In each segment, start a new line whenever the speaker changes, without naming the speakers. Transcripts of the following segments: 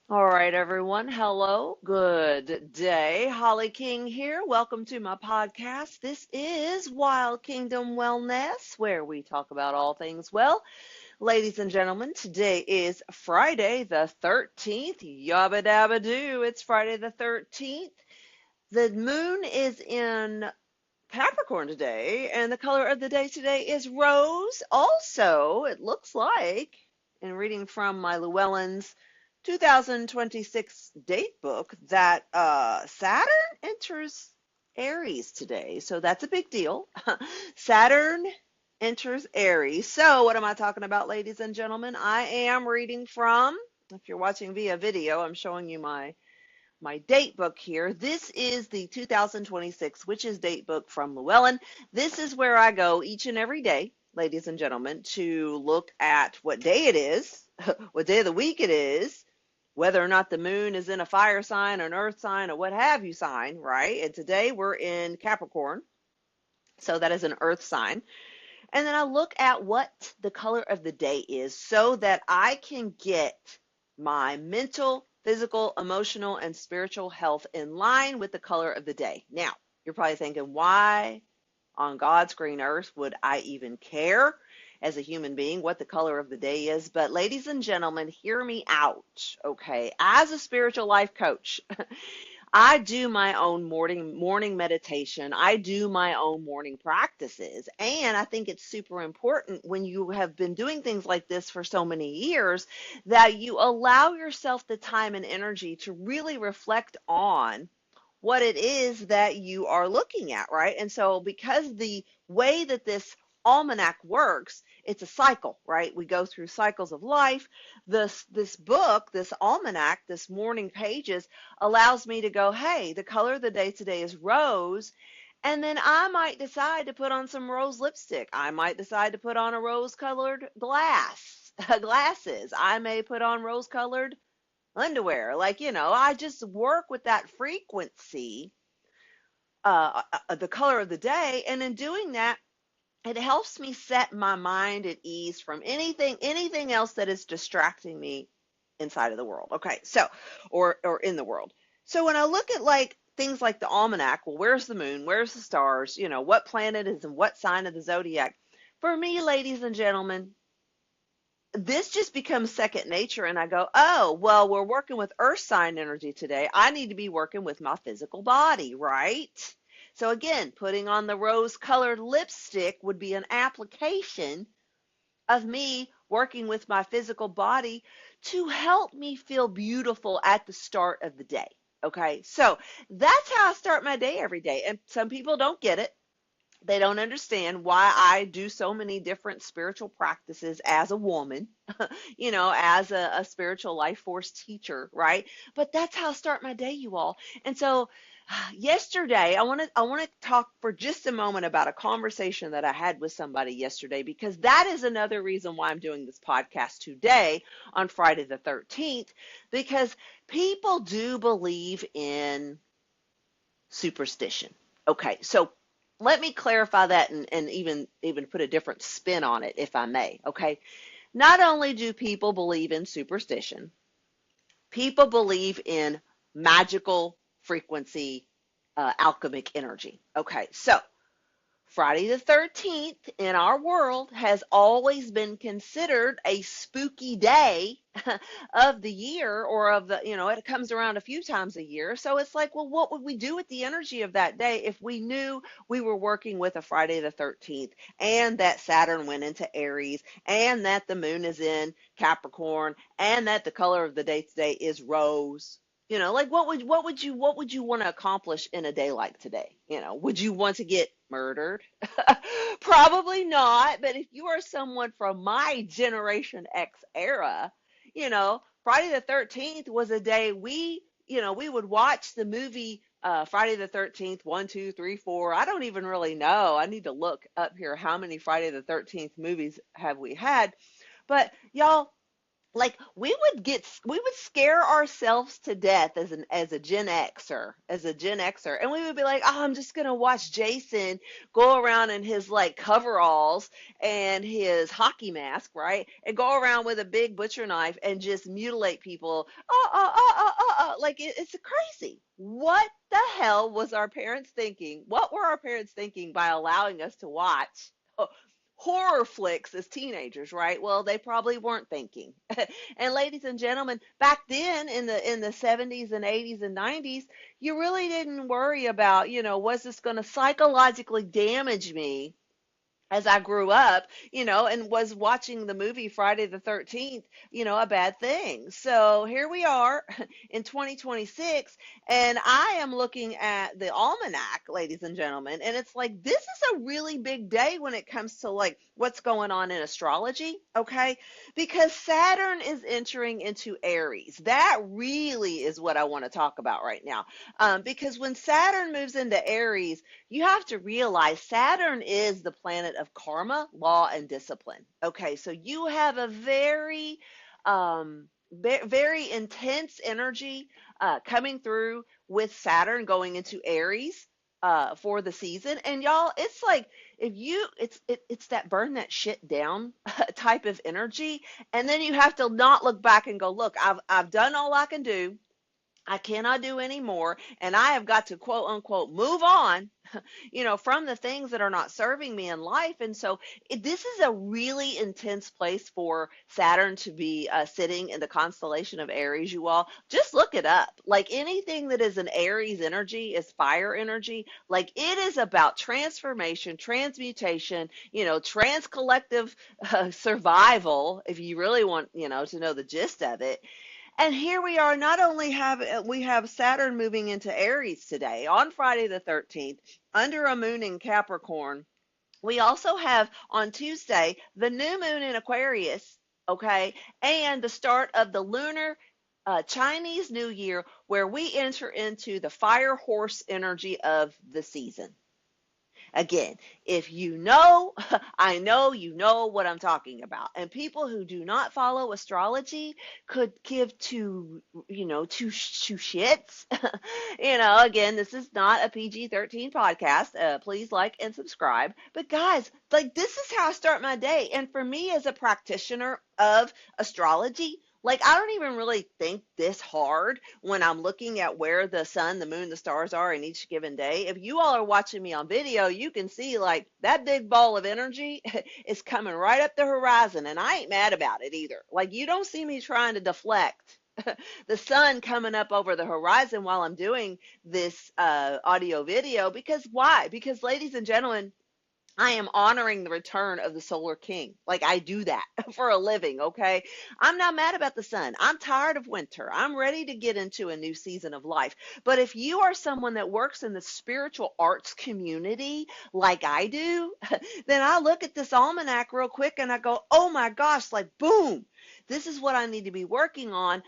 All right, everyone. Hello. Good day. Holly King here. Welcome to my podcast. This is Wild Kingdom Wellness, where we talk about all things well. Ladies and gentlemen, today is Friday the 13th. Yabba dabba doo. It's Friday the 13th. The moon is in Capricorn today, and the color of the day today is rose. Also, it looks like, in reading from my Llewellyn's 2026 date book, that Saturn enters Aries today. So that's a big deal. Saturn enters Aries. So, what am I talking about, ladies and gentlemen? I am reading from, if you're watching via video, I'm showing you my date book here. This is the 2026 Witches date book from Llewellyn. This is where I go each and every day, ladies and gentlemen, to look at what day it is, what day of the week it is, whether or not the moon is in a fire sign, an earth sign, or what have you sign, right? And today we're in Capricorn, so that is an earth sign. And then I look at what the color of the day is so that I can get my mental, physical, emotional, and spiritual health in line with the color of the day. Now, you're probably thinking, why on God's green earth would I even care as a human being what the color of the day is? But ladies and gentlemen, hear me out, okay? As a spiritual life coach, I do my own morning meditation. I do my own morning practices. And I think it's super important when you have been doing things like this for so many years that you allow yourself the time and energy to really reflect on what it is that you are looking at, right? And so because the way that this almanac works, it's a cycle, right? We go through cycles of life. This book, this almanac, this morning pages allows me to go, hey, the color of the day today is rose. And then I might decide to put on some rose lipstick. I might decide to put on a rose colored glasses. I may put on rose colored underwear. Like, I just work with that frequency, the color of the day. And in doing that, it helps me set my mind at ease from anything else that is distracting me inside of the world. Okay. So, or in the world. So when I look at like things like the almanac, well, where's the moon? Where's the stars? What planet is in what sign of the zodiac? For me, ladies and gentlemen, this just becomes second nature, and I go, oh, well, we're working with earth sign energy today. I need to be working with my physical body, right? So again, putting on the rose colored lipstick would be an application of me working with my physical body to help me feel beautiful at the start of the day. Okay, so that's how I start my day every day. And some people don't get it. They don't understand why I do so many different spiritual practices as a woman, as a spiritual life force teacher, right? But that's how I start my day, you all. And so yesterday, I want to talk for just a moment about a conversation that I had with somebody yesterday, because that is another reason why I'm doing this podcast today on Friday the 13th, because people do believe in superstition. Okay, so let me clarify that and even put a different spin on it, if I may. Okay, not only do people believe in superstition, people believe in magical frequency, alchemic energy. Okay, so Friday the 13th in our world has always been considered a spooky day of the year, or it comes around a few times a year. So it's like, well, what would we do with the energy of that day if we knew we were working with a Friday the 13th, and that Saturn went into Aries, and that the moon is in Capricorn, and that the color of the day today is rose? Like what would you want to accomplish in a day like today? Would you want to get murdered? Probably not. But if you are someone from my Generation X era, Friday the 13th was a day we would watch the movie Friday the 13th, 1, 2, 3, 4. I don't even really know. I need to look up here how many Friday the 13th movies have we had. But y'all, like we would scare ourselves to death as a Gen Xer, and we would be like, oh, I'm just gonna watch Jason go around in his like coveralls and his hockey mask, right, and go around with a big butcher knife and just mutilate people. Like it's crazy. What the hell was our parents thinking? What were our parents thinking by allowing us to watch horror flicks as teenagers, right? Well, they probably weren't thinking. And ladies and gentlemen, back then in the 70s and 80s and 90s, you really didn't worry about, was this going to psychologically damage me as I grew up, and was watching the movie Friday the 13th, a bad thing. So here we are in 2026, and I am looking at the almanac, ladies and gentlemen, and it's like this is a really big day when it comes to like what's going on in astrology, okay? Because Saturn is entering into Aries. That really is what I want to talk about right now. Because when Saturn moves into Aries, you have to realize Saturn is the planet of karma, law, and discipline. Okay, so you have a very intense energy coming through with Saturn going into Aries for the season. And y'all, it's like if you, it's that burn that shit down type of energy, and then you have to not look back and go, look, I've done all I can do. I cannot do any more, and I have got to quote unquote move on, from the things that are not serving me in life. And so this is a really intense place for Saturn to be sitting in the constellation of Aries, you all. Just look it up. Like anything that is an Aries energy is fire energy. Like it is about transformation, transmutation, trans collective survival, if you really want, to know the gist of it. And here we are, not only have we have Saturn moving into Aries today on Friday the 13th under a moon in Capricorn. We also have on Tuesday the new moon in Aquarius, okay, and the start of the lunar Chinese New Year, where we enter into the fire horse energy of the season. Again, if you know, I know you know what I'm talking about. And people who do not follow astrology could give two shits. Again, this is not a PG-13 podcast. Please like and subscribe. But guys, like this is how I start my day. And for me as a practitioner of astrology, like, I don't even really think this hard when I'm looking at where the sun, the moon, the stars are in each given day. If you all are watching me on video, you can see like that big ball of energy is coming right up the horizon, and I ain't mad about it either. Like, you don't see me trying to deflect the sun coming up over the horizon while I'm doing this audio video. Because why? Because, ladies and gentlemen, I am honoring the return of the solar king. Like I do that for a living, okay? I'm not mad about the sun. I'm tired of winter. I'm ready to get into a new season of life. But if you are someone that works in the spiritual arts community like I do, then I look at this almanac real quick and I go, oh my gosh, like boom, this is what I need to be working on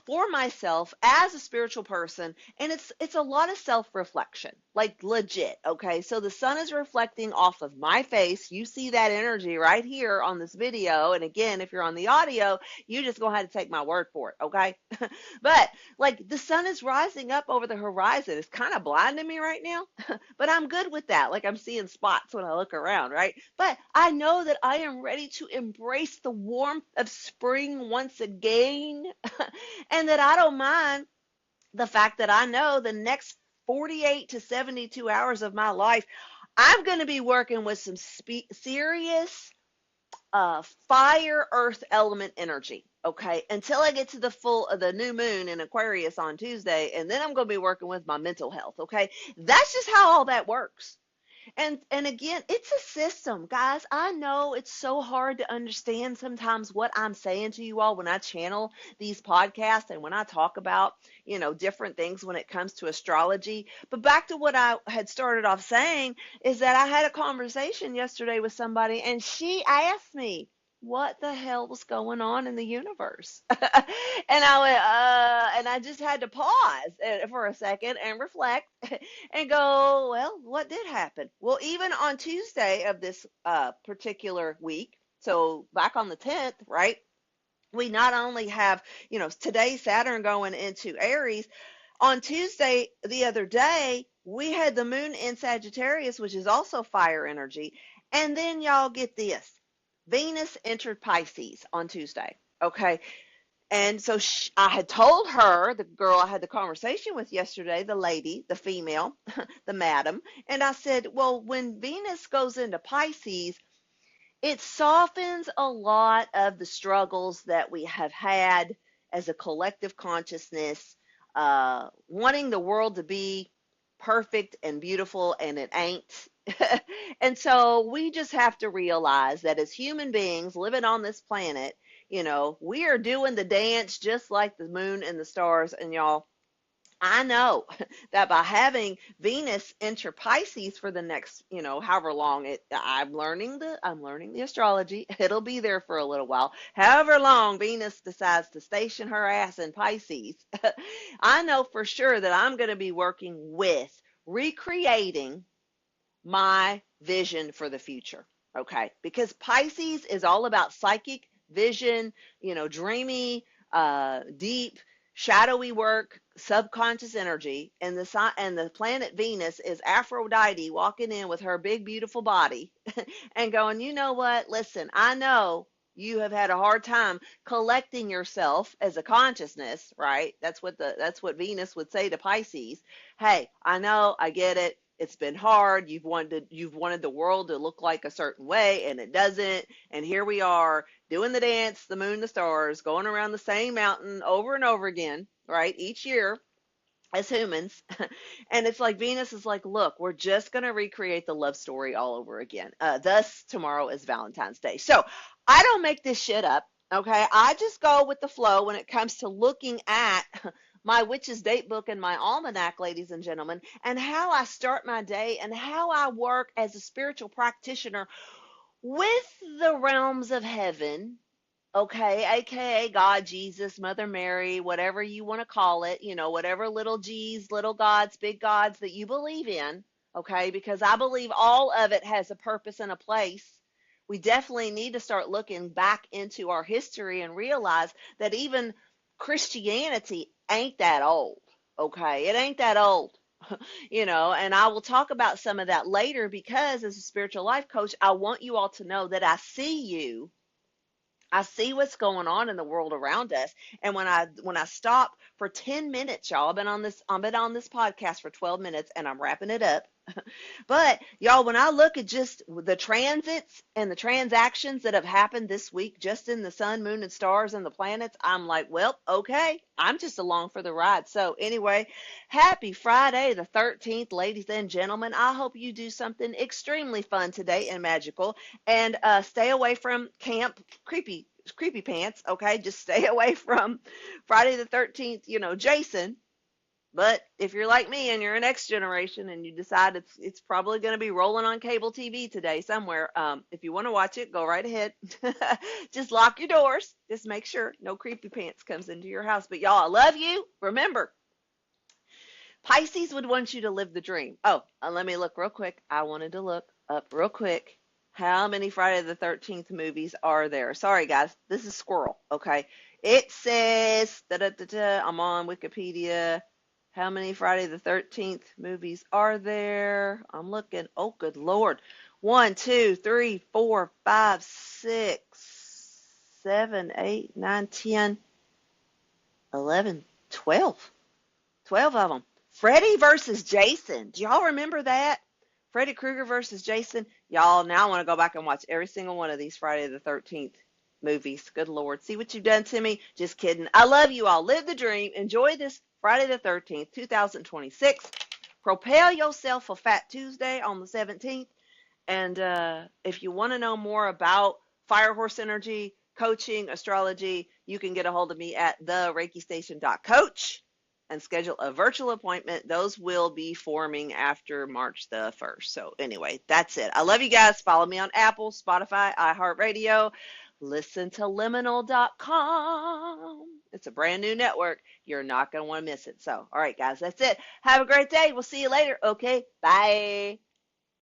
for myself as a spiritual person. And it's a lot of self-reflection, like legit. Okay, so the sun is reflecting off of my face. You see that energy right here on this video, and again, if you're on the audio, you just go ahead and take my word for it. Okay. But like the sun is rising up over the horizon. It's kind of blinding me right now, but I'm good with that. Like I'm seeing spots when I look around, right? But I know that I am ready to embrace the warmth of spring once again. And that I don't mind the fact that I know the next 48 to 72 hours of my life, I'm going to be working with some serious fire earth element energy. Okay, until I get to the new moon in Aquarius on Tuesday, and then I'm going to be working with my mental health. Okay, that's just how all that works. And again, it's a system, guys. I know it's so hard to understand sometimes what I'm saying to you all when I channel these podcasts and when I talk about, different things when it comes to astrology. But back to what I had started off saying is that I had a conversation yesterday with somebody and she asked me, what the hell was going on in the universe? And I went, and I just had to pause for a second and reflect and go, well, what did happen? Well, even on Tuesday of this particular week, so back on the 10th, right? We not only have, today Saturn going into Aries. On Tuesday, the other day, we had the moon in Sagittarius, which is also fire energy. And then y'all get this. Venus entered Pisces on Tuesday. Okay. And so I had told her, the girl I had the conversation with yesterday, the lady, the female, the madam, and I said, well, when Venus goes into Pisces, it softens a lot of the struggles that we have had as a collective consciousness, wanting the world to be perfect and beautiful, and it ain't. And so we just have to realize that as human beings living on this planet, we are doing the dance just like the moon and the stars. And y'all, I know that by having Venus enter Pisces for the next, however long I'm learning the astrology. It'll be there for a little while. However long Venus decides to station her ass in Pisces, I know for sure that I'm going to be working with recreating my vision for the future. Okay. Because Pisces is all about psychic vision, dreamy, deep, shadowy work, subconscious energy. And the planet Venus is Aphrodite walking in with her big, beautiful body and going, you know what? Listen, I know you have had a hard time collecting yourself as a consciousness, right? That's what Venus would say to Pisces. Hey, I know, I get it. It's been hard. You've wanted the world to look like a certain way, and it doesn't. And here we are doing the dance, the moon, the stars, going around the same mountain over and over again, right? Each year as humans. And it's like Venus is like, look, we're just going to recreate the love story all over again. Thus, tomorrow is Valentine's Day. So I don't make this shit up. Okay. I just go with the flow when it comes to looking at my witch's date book and my almanac, ladies and gentlemen, and how I start my day and how I work as a spiritual practitioner with the realms of heaven. Okay, aka God, Jesus, Mother Mary, whatever you want to call it, whatever little G's, little gods, big gods that you believe in. Okay, because I believe all of it has a purpose and a place. We definitely need to start looking back into our history and realize that even Christianity ain't that old. Okay, it ain't that old. And I will talk about some of that later because as a spiritual life coach, I want you all to know that I see you. I see what's going on in the world around us. And when I stop for 10 minutes, y'all, I've been on this podcast for 12 minutes and I'm wrapping it up. But y'all, when I look at just the transits and the transactions that have happened this week, just in the sun, moon, and stars and the planets, I'm like, well, okay, I'm just along for the ride. So anyway, happy Friday the 13th, ladies and gentlemen. I hope you do something extremely fun today and magical, and stay away from camp creepy pants. Okay, just stay away from Friday the 13th, Jason. But if you're like me and you're an X generation and you decide it's probably going to be rolling on cable TV today somewhere, if you want to watch it, go right ahead. Just lock your doors. Just make sure no creepy pants comes into your house. But y'all, I love you. Remember, Pisces would want you to live the dream. Oh, let me look real quick. I wanted to look up real quick. How many Friday the 13th movies are there? Sorry, guys. This is squirrel. Okay. It says, I'm on Wikipedia. How many Friday the 13th movies are there? I'm looking. Oh, good Lord. 1, 2, 3, 4, 5, 6, 7, 8, 9, 10, 11, 12. 12 of them. Freddy versus Jason. Do y'all remember that? Freddy Krueger versus Jason. Y'all, now I want to go back and watch every single one of these Friday the 13th movies. Good Lord. See what you've done to me? Just kidding. I love you all. Live the dream. Enjoy this Friday the 13th, 2026. Propel yourself for Fat Tuesday on the 17th. And if you want to know more about Fire Horse Energy, coaching, astrology, you can get a hold of me at thereikistation.coach and schedule a virtual appointment. Those will be forming after March the 1st. So anyway, that's it. I love you guys. Follow me on Apple, Spotify, iHeartRadio. Listen to liminal.com. It's a brand new network. You're not going to want to miss it. So, all right, guys, that's it. Have a great day. We'll see you later. Okay, bye.